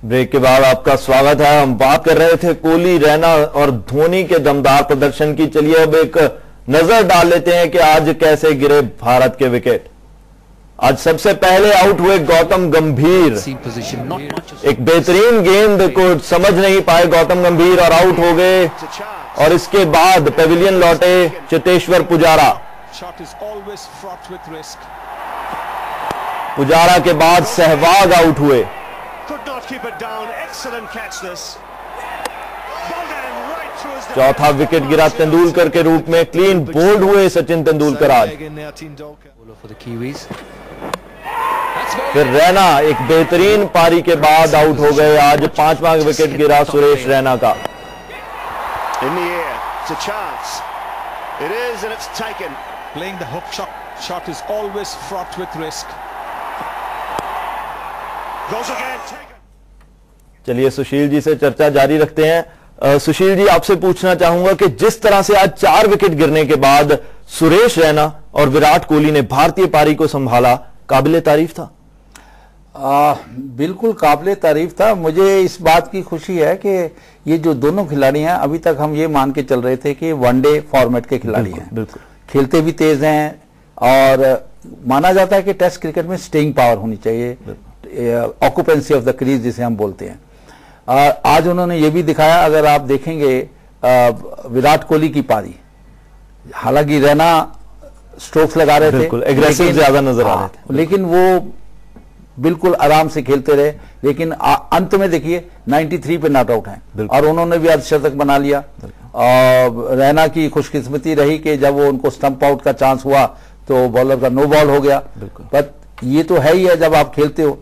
Break के बाद आपका स्वागत है। हम बात कर रहे थे कोहली, रैना और धोनी के दमदार प्रदर्शन की। चलिए अब एक नजर डाल लेते हैं कि आज कैसे गिरे भारत के विकेट। आज सबसे पहले आउट हुए गौतम गंभीर। एक बेहतरीन गेंद को समझ नहीं पाए गौतम गंभीर और आउट हो गए। और इसके बाद पेविलियन लौटे चेतेश्वर पुजारा। पुजारा के बाद सहवाग आउट हुए। चौथा विकेट गिरा तेंदुलकर के रूप में। क्लीन बोल्ड हुए सचिन तेंदुलकर आज। फिर रैना एक बेहतरीन पारी के बाद आउट हो गए। आज पांचवा विकेट गिरा सुरेश रैना का। Playing the hook shot is always fraught with risk. Goes again, taken. चलिए सुशील जी से चर्चा जारी रखते हैं। सुशील जी, आपसे पूछना चाहूंगा कि जिस तरह से आज 4 विकेट गिरने के बाद सुरेश रैना और विराट कोहली ने भारतीय पारी को संभाला, काबिले तारीफ था। बिल्कुल काबिले तारीफ था। मुझे इस बात की खुशी है कि ये जो दोनों खिलाड़ी हैं, अभी तक हम ये मान के चल रहे थे कि वनडे फॉर्मेट के खिलाड़ी हैं, बिल्कुल खेलते भी तेज हैं और माना जाता है कि टेस्ट क्रिकेट में स्टेइंग पावर होनी चाहिए, ऑक्यूपेंसी ऑफ द क्रीज जिसे हम बोलते हैं। आज उन्होंने ये भी दिखाया। अगर आप देखेंगे विराट कोहली की पारी, हालांकि रैना स्ट्रोक्स लगा रहे थे, एग्रेसिव ज्यादा नजर आ रहे थे, लेकिन वो बिल्कुल आराम से खेलते रहे। लेकिन अंत में देखिए 93 पे नॉट आउट हैं और उन्होंने भी अर्धशतक बना लिया। रैना की खुशकिस्मती रही कि जब वो उनको स्टंप आउट का चांस हुआ तो बॉलर का नो बॉल हो गया। पर ये तो है ही है जब आप खेलते हो।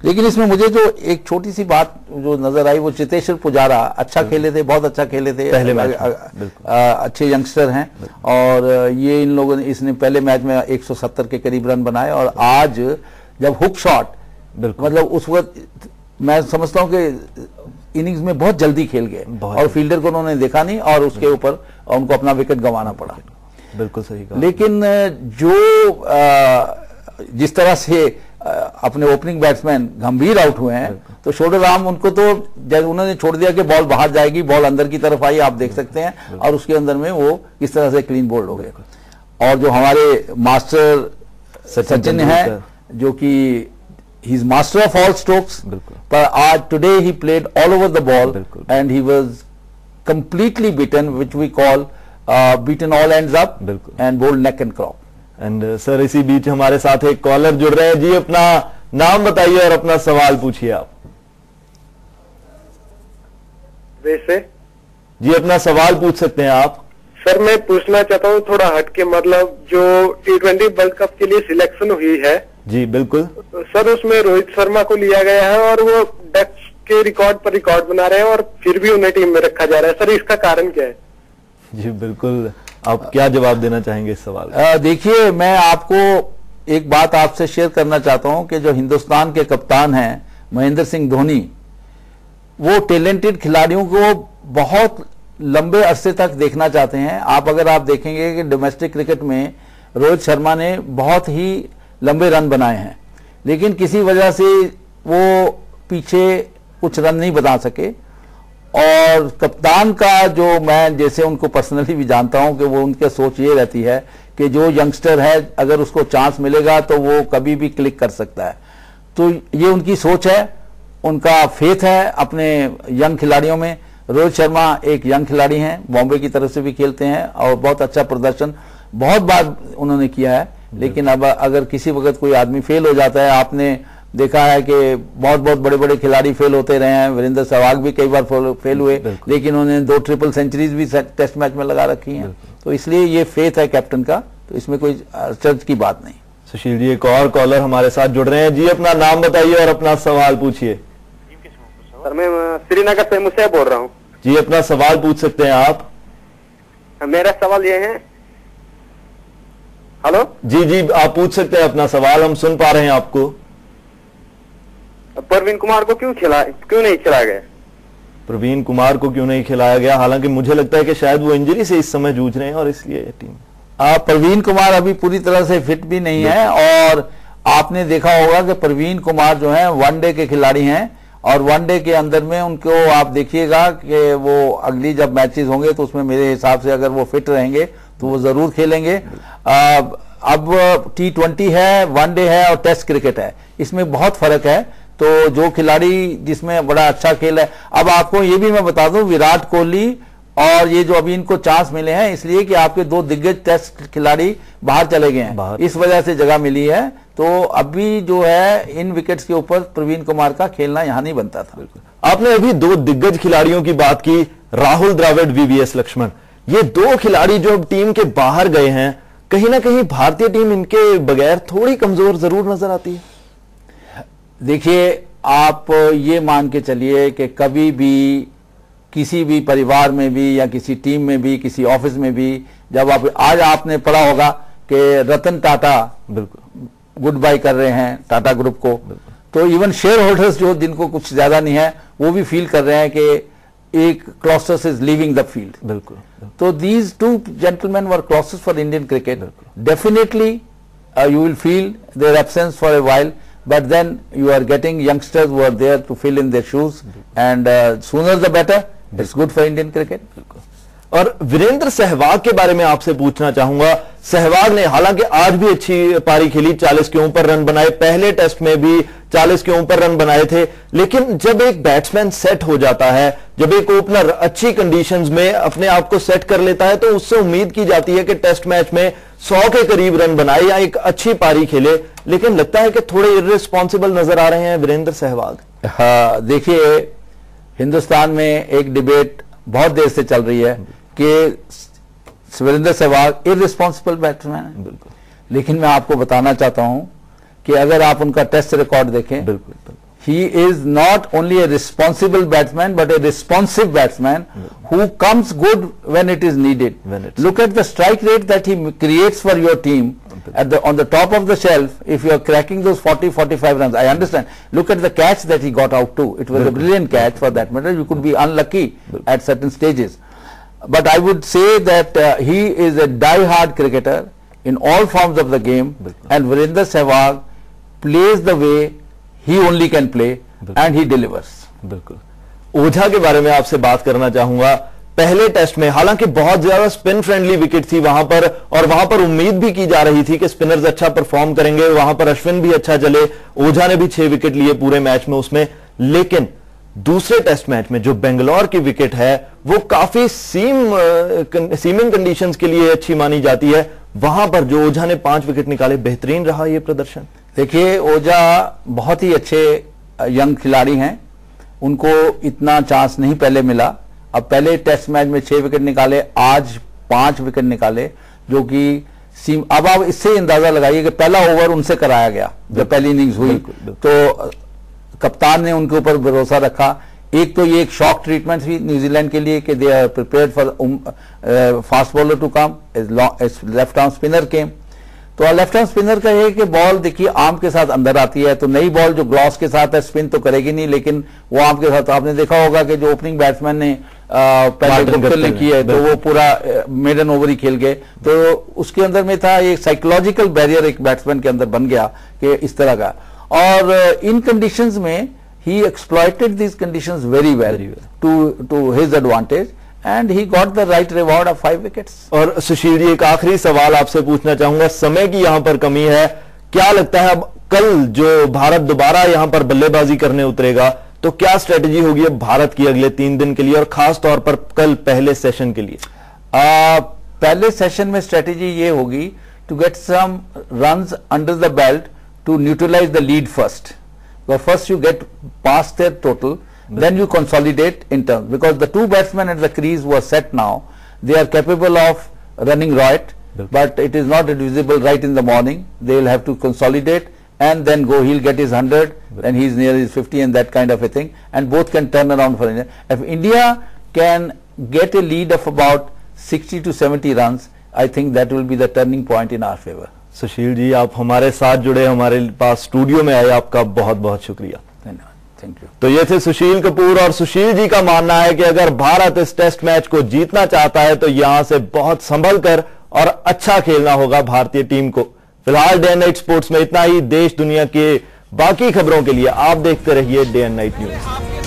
लेकिन इसमें मुझे जो एक छोटी सी बात जो नजर आई, वो चेतेश्वर पुजारा अच्छा खेले थे, बहुत अच्छा खेले थे, पहले मैच अच्छे यंगस्टर हैं। और ये इन लोगों ने, इसने पहले मैच में 170 के करीब रन बनाए और आज जब हुक शॉट, मतलब उस वक्त मैं समझता हूं कि इनिंग्स में बहुत जल्दी खेल गए और फील्डर को उन्होंने देखा नहीं और उसके ऊपर उनको अपना विकेट गंवाना पड़ा। बिल्कुल सही कहा। लेकिन जो जिस तरह से अपने ओपनिंग बैट्समैन गंभीर आउट हुए हैं, तो शोल्डर आर्म उनको तो उन्होंने छोड़ दिया कि बॉल बाहर जाएगी, बॉल अंदर की तरफ आई, आप देख सकते हैं, और उसके अंदर में वो इस तरह से क्लीन बोल्ड हो गए। और जो हमारे मास्टर सचिन है, जो कि he is master of all strokes, पर आज today he played all over the ball and he was completely beaten, which we call beaten all ends up and bowled neck and crop. And sir, इसी बीच हमारे साथ एक collar जुड़ रहे हैं। जी, अपना नाम बताइए और अपना सवाल पूछिए आप। वैसे जी, अपना सवाल पूछ सकते हैं आप। सर, मैं पूछना चाहता हूँ थोड़ा हटके, मतलब जो T20 वर्ल्ड कप के लिए सिलेक्शन हुई है। जी बिल्कुल सर, उसमें रोहित शर्मा को लिया गया है और वो डच के रिकॉर्ड पर रिकॉर्ड बना रहे हैं और फिर भी उन्हें टीम में रखा जा रहा है। सर, इसका कारण क्या है? जी बिल्कुल, आप क्या जवाब देना चाहेंगे इस सवाल? देखिए, मैं आपको एक बात आपसे शेयर करना चाहता हूं कि जो हिंदुस्तान के कप्तान हैं महेंद्र सिंह धोनी, वो टैलेंटेड खिलाड़ियों को बहुत लंबे अरसे तक देखना चाहते हैं। अगर आप देखेंगे कि डोमेस्टिक क्रिकेट में रोहित शर्मा ने बहुत ही लंबे रन बनाए हैं, लेकिन किसी वजह से वो पीछे कुछ रन नहीं बना सके। और कप्तान का जो, मैं जैसे उनको पर्सनली भी जानता हूं कि वो उनकी सोच ये रहती है कि जो यंगस्टर है, अगर उसको चांस मिलेगा तो वो कभी भी क्लिक कर सकता है। तो ये उनकी सोच है, उनका फेथ है अपने यंग खिलाड़ियों में। रोहित शर्मा एक यंग खिलाड़ी हैं, बॉम्बे की तरफ से भी खेलते हैं और बहुत अच्छा प्रदर्शन बहुत बार उन्होंने किया है। लेकिन अब अगर किसी वक्त कोई आदमी फेल हो जाता है, आपने देखा है कि बहुत बड़े बड़े खिलाड़ी फेल होते रहे हैं। वीरेंद्र सहवाग भी कई बार फेल हुए, लेकिन उन्होंने 2 ट्रिपल सेंचुरीज भी टेस्ट मैच में लगा रखी हैं। तो इसलिए ये फेथ है कैप्टन का, तो इसमें कोई चर्च की बात नहीं। सुशील जी, एक और कॉलर हमारे साथ जुड़ रहे हैं। जी, अपना नाम बताइए और अपना सवाल पूछिए। सर, मैं श्रीनगर से मुसैब बोल रहा हूँ। जी, अपना सवाल पूछ सकते हैं आप। मेरा सवाल ये है, हेलो जी, आप पूछ सकते हैं अपना सवाल, हम सुन पा रहे हैं आपको। प्रवीण कुमार को क्यों नहीं खिलाया गया? प्रवीण कुमार को क्यों नहीं खिलाया गया? हालांकि मुझे लगता है कि शायद वो इंजरी से इस समय जूझ रहे हैं और इसलिए टीम प्रवीण कुमार अभी पूरी तरह से फिट भी नहीं है। और आपने देखा होगा कि प्रवीण कुमार जो है वनडे के खिलाड़ी हैं और वनडे के अंदर में उनको आप देखिएगा कि वो अगली जब मैचेस होंगे तो उसमें मेरे हिसाब से अगर वो फिट रहेंगे तो वो जरूर खेलेंगे। अब T20 है, वनडे है और टेस्ट क्रिकेट है, इसमें बहुत फर्क है। तो जो खिलाड़ी जिसमें बड़ा अच्छा खेल है, अब आपको ये भी मैं बता दूं, विराट कोहली और ये जो अभी इनको चांस मिले हैं इसलिए कि आपके दो दिग्गज टेस्ट खिलाड़ी बाहर चले गए हैं, इस वजह से जगह मिली है। तो अभी जो है इन विकेट्स के ऊपर प्रवीण कुमार का खेलना यहां नहीं बनता था। आपने अभी दो दिग्गज खिलाड़ियों की बात की, राहुल द्रविड़, VVS लक्ष्मण, ये दो खिलाड़ी जो अब टीम के बाहर गए हैं, कहीं ना कहीं भारतीय टीम इनके बगैर थोड़ी कमजोर जरूर नजर आती है। देखिए, आप ये मान के चलिए कि कभी भी किसी भी परिवार में भी या किसी टीम में भी, किसी ऑफिस में भी, जब आप आज आपने पढ़ा होगा कि रतन टाटा बिल्कुल गुड बाय कर रहे हैं टाटा ग्रुप को, तो इवन शेयर होल्डर्स जो जिनको कुछ ज्यादा नहीं है वो भी फील कर रहे हैं कि एक clauses is leaving the field. बिल्कुल। तो these two gentleman were clauses for Indian cricket. Definitely you will feel their absence for a while, but then you are getting youngsters who are there to fill in their shoes, and sooner the better. It's good for Indian cricket. और वीरेंद्र सहवाग के बारे में आपसे पूछना चाहूंगा। सहवाग ने हालांकि आज भी अच्छी पारी खेली, 40 के ऊपर रन बनाए, पहले टेस्ट में भी 40 के ऊपर रन बनाए थे, लेकिन जब एक बैट्समैन सेट हो जाता है, जब एक ओपनर अच्छी कंडीशंस में अपने आप को सेट कर लेता है, तो उससे उम्मीद की जाती है कि टेस्ट मैच में 100 के करीब रन बनाए या एक अच्छी पारी खेले, लेकिन लगता है कि थोड़े इर्रिस्पॉन्सिबल नजर आ रहे हैं वीरेंद्र सहवाग। हाँ, देखिए, हिंदुस्तान में एक डिबेट बहुत देर से चल रही है कि वीरेंद्र सहवाग इर्रिस्पॉन्सिबल बैट्समैन है। बिल्कुल। लेकिन मैं आपको बताना चाहता हूं कि अगर आप उनका टेस्ट रिकॉर्ड देखें, बिल्कुल, he is not only a responsible batsman but a responsive batsman who comes good when it is needed. Look at the strike rate that he creates for your team on the top of the shelf. If you are cracking those 40-45 runs, I understand. Look at the catch that he got out too. It was a brilliant catch for that matter. You could be unlucky at certain stages. But I would say that he is a die-hard cricketer in all forms of the game, and Virender Sehwag plays the way he only can play and he delivers. बिल्कुल। ओझा के बारे में आपसे बात करना चाहूंगा। पहले test में हालांकि बहुत ज्यादा स्पिन फ्रेंडली विकेट थी वहां पर, और वहां पर उम्मीद भी की जा रही थी कि स्पिनर्स अच्छा परफॉर्म करेंगे, वहां पर अश्विन भी अच्छा चले, ओझा ने भी 6 विकेट लिए पूरे मैच में उसमें। लेकिन दूसरे टेस्ट मैच में जो बेंगलोर की विकेट है वो काफी सीमिंग कंडीशंस के लिए अच्छी मानी जाती है, वहां पर जो ओझा ने 5 विकेट निकाले, बेहतरीन रहा यह प्रदर्शन। देखिए, ओझा बहुत ही अच्छे यंग खिलाड़ी हैं, उनको इतना चांस नहीं पहले मिला। अब पहले टेस्ट मैच में 6 विकेट निकाले, आज 5 विकेट निकाले, जो कि अब आप इससे अंदाजा लगाइए कि पहला ओवर उनसे कराया गया जब पहली इनिंग्स हुई, तो कप्तान ने उनके ऊपर भरोसा रखा। एक तो ये एक शॉक ट्रीटमेंट थी न्यूजीलैंड के लिए कि they are prepared for fast bowler to come, left arm spinner came. तो लेफ्ट आर्म स्पिनर का ये कि बॉल देखिए आर्म के साथ अंदर आती है, तो नई बॉल जो ग्लॉस के साथ है स्पिन तो करेगी नहीं, लेकिन वो आर्म के साथ, आपने देखा होगा कि जो ओपनिंग बैट्समैन ने पहले गुप्तल ने की है तो वो पूरा मेडन ओवर ही खेल गए। तो उसके अंदर में था एक साइकोलॉजिकल बैरियर एक बैट्समैन के अंदर बन गया कि इस तरह का, और इन कंडीशंस में he exploited these conditions very well to his advantage, and he got the right reward of 5 wickets. और सुशील जी, एक आखिरी सवाल आपसे पूछना चाहूंगा, समय की यहां पर कमी है, क्या लगता है अब कल जो भारत दोबारा यहां पर बल्लेबाजी करने उतरेगा तो क्या स्ट्रेटेजी होगी अब भारत की अगले 3 दिन के लिए, और खास तौर पर कल पहले सेशन के लिए? पहले सेशन में स्ट्रेटेजी ये होगी to get some runs under the belt to neutralize the lead first. But first you get past their total, then you consolidate in terms, because the 2 batsmen at the crease who are set now, they are capable of running right, but it is not visible right in the morning. They will have to consolidate and then go. He'll get his 100 and he's near his 50 and that kind of a thing, and both can turn around for India. If India can get a lead of about 60 to 70 runs, I think that will be the turning point in our favor. Sushil ji, आप हमारे साथ जुड़े, हमारे पास studio में आए, आपका बहुत बहुत शुक्रिया। धन्यवाद, थैंक यू। तो ये थे सुशील कपूर, और सुशील जी का मानना है कि अगर भारत इस टेस्ट मैच को जीतना चाहता है तो यहां से बहुत संभल कर और अच्छा खेलना होगा भारतीय टीम को। फिलहाल डे नाइट स्पोर्ट्स में इतना ही। देश दुनिया के बाकी खबरों के लिए आप देखते रहिए डे एंड नाइट न्यूज।